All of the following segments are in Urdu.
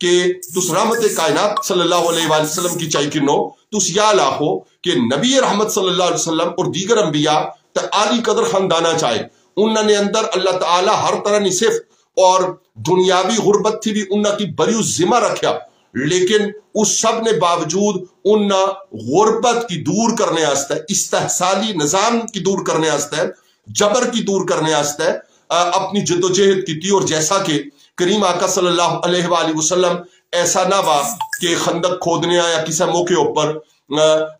کہ تس رحمت کائنات صلی اللہ علیہ وآلہ وسلم کی چاہی کنو تس یا لاکھو کہ نبی رحمت صلی اللہ علیہ وسلم اور دیگر انبیاء تا عالی قدر خاندانا چاہے انہوں نے اندر اللہ تعالی ہر طرح نہیں صرف اور دنیاوی غربت تھی بھی انہوں کی بریو ذمہ رکھیا لیکن اس سب نے باوجود انہوں غربت کی دور کرنے آستا ہے استحصالی نظام کی دور کرنے آستا ہے جبر کی دور کرنے آستا ہے اپنی جد و جہد کی تھی اور جیسا کہ کریم آقا صلی اللہ علیہ وآلہ وسلم ایسا نہ با کہ خندق کھودنے یا کسی موقع اوپر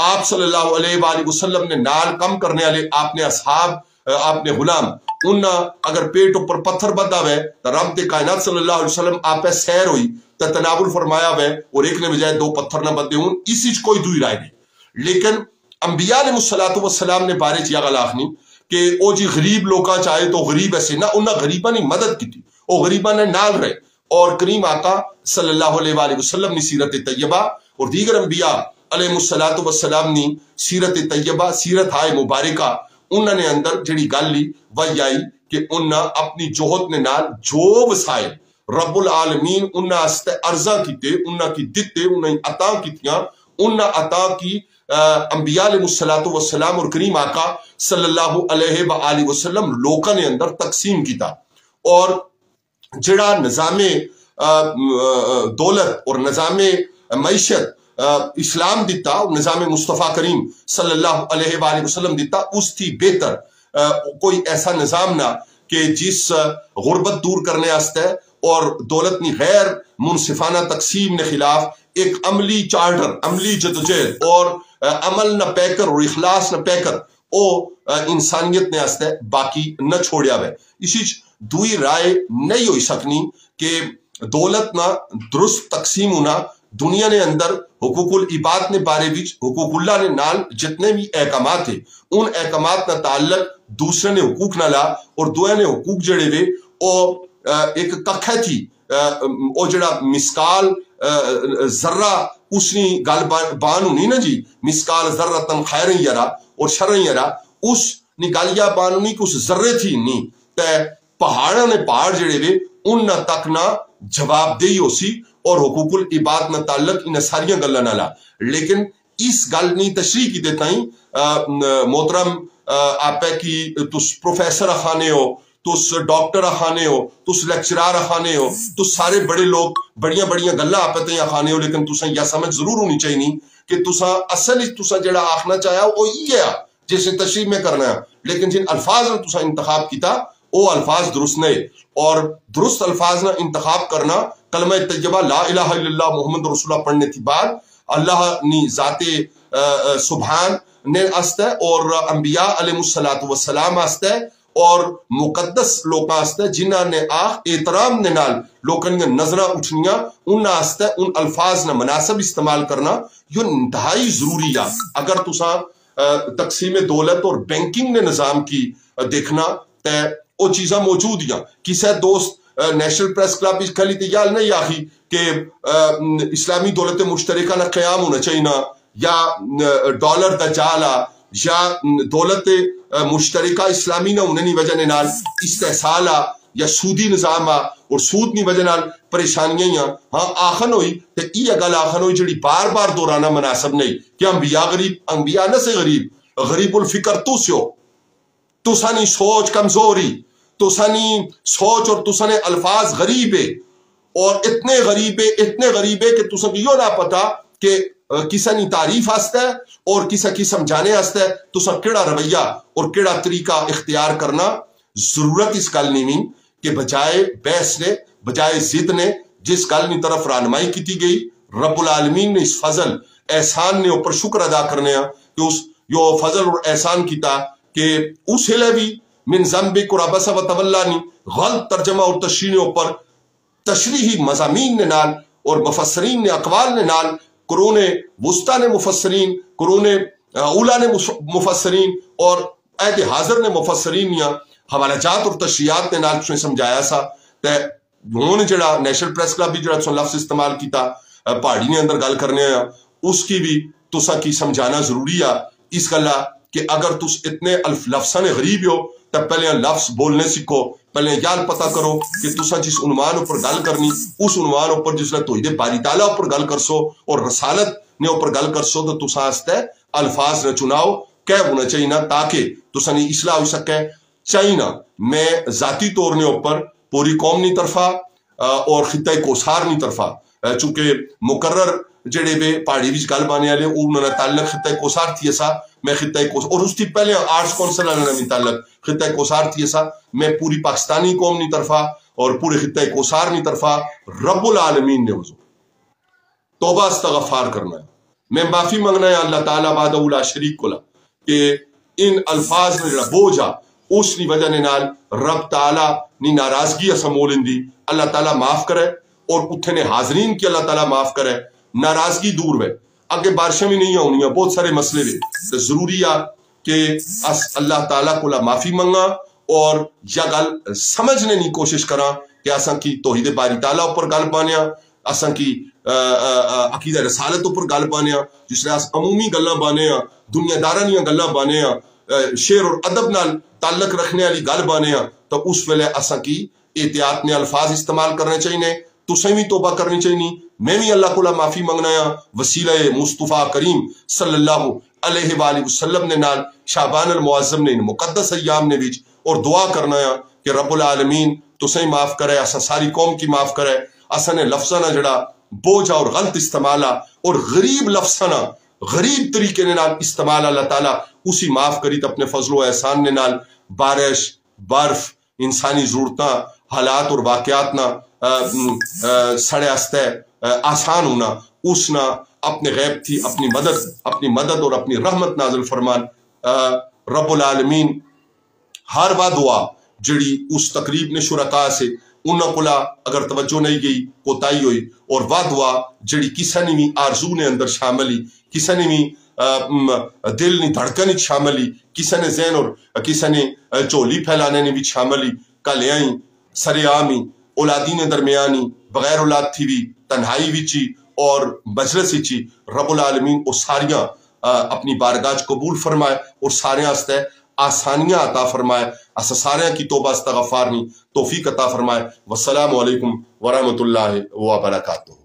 آپ صلی اللہ علیہ وآلہ وسلم نے نال کم کرنے والے آپ نے اصحاب آپ نے غلام انہا اگر پیٹ اوپر پتھر بدا ہوئے تو رب دے کائنات صلی اللہ علیہ وسلم آپ سیر ہوئی تو تناول فرمایا ہوئے اور ایک نے بجائے دو پتھر نہ بدے ہوں اسی کوئی دوئی رائے نہیں لیکن انبیاء علیہ السلام نے بارے چیا غلاخنی کہ او جی غریب لوگاں چاہے تو غریب ایسے نہ انہا غریبہ نے مدد کی تھی او غریبہ نے نال رہے اور کریم آقا صلی اللہ علیہ وآلہ وسلم نے سیرت طیبہ اور دیگر انبیاء علیہ السلام نے سیرت طیبہ سیرت آئے مبارکہ انہوں نے اندر جڑی گل لی وہی آئی کہ انہوں اپنی جوہد نے نال جو وسائل رب العالمین انہوں استے ارزاں کیتے انہوں کی دیتے انہوں عطا کیتیاں انہوں عطا کی انبیاء علیہ السلام اور کریم آقا صلی اللہ علیہ وآلہ وسلم لوکاں نے اندر تقسیم کیتا اور جڑا نظام دولت اور نظام معیشت اسلام دیتا نظام مصطفیٰ کریم صلی اللہ علیہ وآلہ وسلم دیتا اس تھی بہتر کوئی ایسا نظام نہ کہ جس غربت دور کرنے آستا ہے اور دولت نی غیر منصفانہ تقسیم نے خلاف ایک عملی چارٹر عملی جدوجہد اور عمل نہ پیکر اور اخلاص نہ پیکر او انسانیت نے آستا ہے باقی نہ چھوڑیا ہوئے اسی دوئی رائے نہیں ہوئی سکنی کہ دولت نہ درست تقسیم ہونا دنیا نے اندر حقوق العباد نے بارے بھی حقوق اللہ نے نال جتنے بھی احکامات ہیں ان احکامات نہ تعلق دوسرے نے حقوق نہ لا اور دوئے نے حقوق جڑے ہوئے اور ایک ککھے تھی او جڑا مسکال ذرہ اس نے گال بان ہونی نا جی مسکال ذرہ تن خیر یرا اور شر یرا اس نے گالیا بان ہونی کہ اس ذرے تھی نہیں تے پہاڑوں نے پہاڑ جڑے ہوئے ان نہ تک نہ جواب دہی ہو سی اور حقوق العباد نہ تعلق ان ساریاں گلہ نہ لا لیکن اس گل نہیں تشریح کی دیتا ہی محترم آپ کی تس پروفیسر اخانے ہو تس ڈاکٹر اخانے ہو تس لیکچرار اخانے ہو تس سارے بڑے لوگ بڑیاں بڑیاں گلہ آپ تے اخانے ہو لیکن تساں یہ سمجھ ضرور ہونی چاہیے نہیں کہ تساں اصل ہی تساں جڑا آخنا چاہیا وہ یہ ہے جیسے تشریح میں کرنا ہے لیکن جن الفاظ نے تساں انتخاب کیتا وہ الفاظ درست نہیں اور درست الفاظ نہ انتخاب کرنا کلمہ طیبہ لا الہ الا اللہ محمد رسول اللہ پڑھنے تھی بعد اللہ نی ذات سبحان نے آستا ہے اور انبیاء علیہ السلام آستا ہے اور مقدس لوگ آستا ہے جنہاں نے احترام نے نال لوکن نے نظرہ اٹھنیاں ان آستا ہے ان الفاظ نہ مناسب استعمال کرنا یہ انتہائی ضروری ہے اگر تساں تقسیم دولت اور بینکنگ نے نظام کی دیکھنا تے وہ چیزاں موجود ہیں کسی دوست نیشنل پریس کلب اس کھلی تیال نہیں آخی کہ اسلامی دولت مشترکہ نہ قیام ہونا چاہیے یا ڈالر دا جالا یا دولت مشترکہ اسلامی نہ ہونے نہیں وجہ نال استحصالا یا سودی نظام اور سود نہیں وجہ نال پریشانیاں ہیں ہاں آخن ہوئی تو یہ اگل آخن ہوئی جڑی بار بار دورانہ مناسب نہیں کہ انبیاء غریب انبیاء نہ سے غریب الفکر تو سے ہو تسانی سوچ کمزوری تسانی سوچ اور تسانے الفاظ غریب ہے اور اتنے غریب ہے کہ تسان یہ نہ پتا کہ کسانی تعریف آستا ہے اور کسا کی سمجھانے آستا ہے تسان کیڑا رویہ اور کیڑا طریقہ اختیار کرنا ضرورت اس گل نہیں کہ بجائے بحث نے بجائے ضد نے جس گل نی طرف رہنمائی کی گئی رب العالمین نے اس فضل احسان نے اوپر شکر ادا کرنے کہ اس یو فضل اور احسان کیتا کہ اس ہلے بھی من ذنبک اور عبس و تولانی غلط ترجمہ اور تشریح اوپر تشریحی مضامین نے نال اور مفسرین نے اقوال نے نال قرون وسطیٰ نے مفسرین قرون اولا نے مفسرین اور عہد حاضر نے مفسرین یا حوالہ جات اور تشریحات نے نال نے سمجھایا سا تے انہوں نے جڑا نیشنل پریس کلب بھی جڑا لفظ استعمال کیتا پہاڑی نے اندر گل کرنے اس کی بھی تسا کی سمجھانا ضروری ہے اس گلا کہ اگر تس اتنے لفظاں غریب ہو تو پہلے لفظ بولنے سیکھو، پہلے یال پتہ کرو کہ تساں جس عنوان اوپر گل کرنی اس عنوان اوپر جس توحید باری تعالیٰ اوپر گل کرسو اور رسالت نے اوپر گل کرسو تو تساں واسطے الفاظ نہ چناؤ کہہ ہونا چاہیے نا تاکہ تساں دی اصلاح ہو سکے چاہیے نا۔ میں ذاتی طور نے اوپر پوری قوم نی طرفہ اور خطہ کوسار نی طرفہ چونکہ مقرر جڑے بے پہاڑی وچ گل بانے والے انہوں نے تعلق خطہ کوسار تھی سا، میں خطہ کوسار اور اس تھی پہلے آرٹس کونسل والے بھی تعلق خطہ کوسار تھی سا، میں پوری پاکستانی قوم نی طرفہ اور پورے خطہ کوسار نی طرفہ رب العالمین نے حضور توبہ استغفار کرنا ہے، میں معافی منگنا ہے اللہ تعالیٰ بعد لا شریک کو کہ ان الفاظ میں جڑا بوجھا اس نی وجہ نال رب تعالیٰ نی ناراضگی اسا مولن دی اللہ تعالیٰ معاف کرے اور اتنے حاضرین کی اللہ تعالیٰ معاف کرے، ناراضگی دور ہے، اگے بارشیں بھی نہیں ہونی، بہت سارے مسئلے بھی تو ضروری ہے کہ اس اللہ تعالیٰ کو معافی منگا اور یا گل سمجھنے کی کوشش کرا کہ اساں کی توحید باری تعالیٰ اوپر گل پانیا، اساں کی عقیدہ رسالت اوپر گل پانیا، جس طرح عمومی گلاں بانے ہاں، دنیا داراں دیاں گلاں بانے ہاں، شعر اور ادب نال تعلق رکھنے والی گل بانے ہاں، تو اس ویلے اساں کی احتیاط نے الفاظ استعمال کرنے چاہیے، تسیں بھی توبہ کرنی چاہیے، میں بھی اللہ کو معافی منگنا ہے وسیلہ مصطفیٰ کریم صلی اللہ علیہ وآلہ وسلم نے نال شعبان المعظم نے مقدس ایام نے وچ اور دعا کرنا ہے کہ رب العالمین تسیں معاف کرے، اسا ساری قوم کی معاف کرے، اسا نے لفظاں جڑا بوجھا اور غلط استعمالا اور غریب لفظاں غریب طریقے نے نال استعمال اللہ تعالیٰ اسی معاف کری تو اپنے فضل و احسان نے نال بارش برف انسانی ضرورتاں حالات اور واقعات نہ سڑے ہستے آسان ہونا اس نہ اپنے غیب تھی اپنی مدد اور اپنی رحمت نازل فرمان۔ رب العالمین ہر وا دعا جڑی اس تقریب نے شرکا سے انہاں کولا اگر توجہ نہیں گئی کوتاہی ہوئی اور وا دعا جڑی کسے نے بھی آرزو نے اندر شاملی، کسے نے بھی دل نے دھڑکن شاملی، کسے نے ذہن اور کسے نے چولی پھیلانے نے بھی شاملی، کل آئی سر عامی اولادی نے درمیانی بغیر اولاد تھی بھی تنہائی وچی اور مجلس وچی رب العالمین او ساریاں اپنی بارگاہ قبول فرمائے اور سارے آستے آسانیاں عطا فرمائے، اسا سارے کی توبہ استغفار نی توفیق عطا فرمائے۔ والسلام علیکم ورحمۃ اللہ وبرکاتہ۔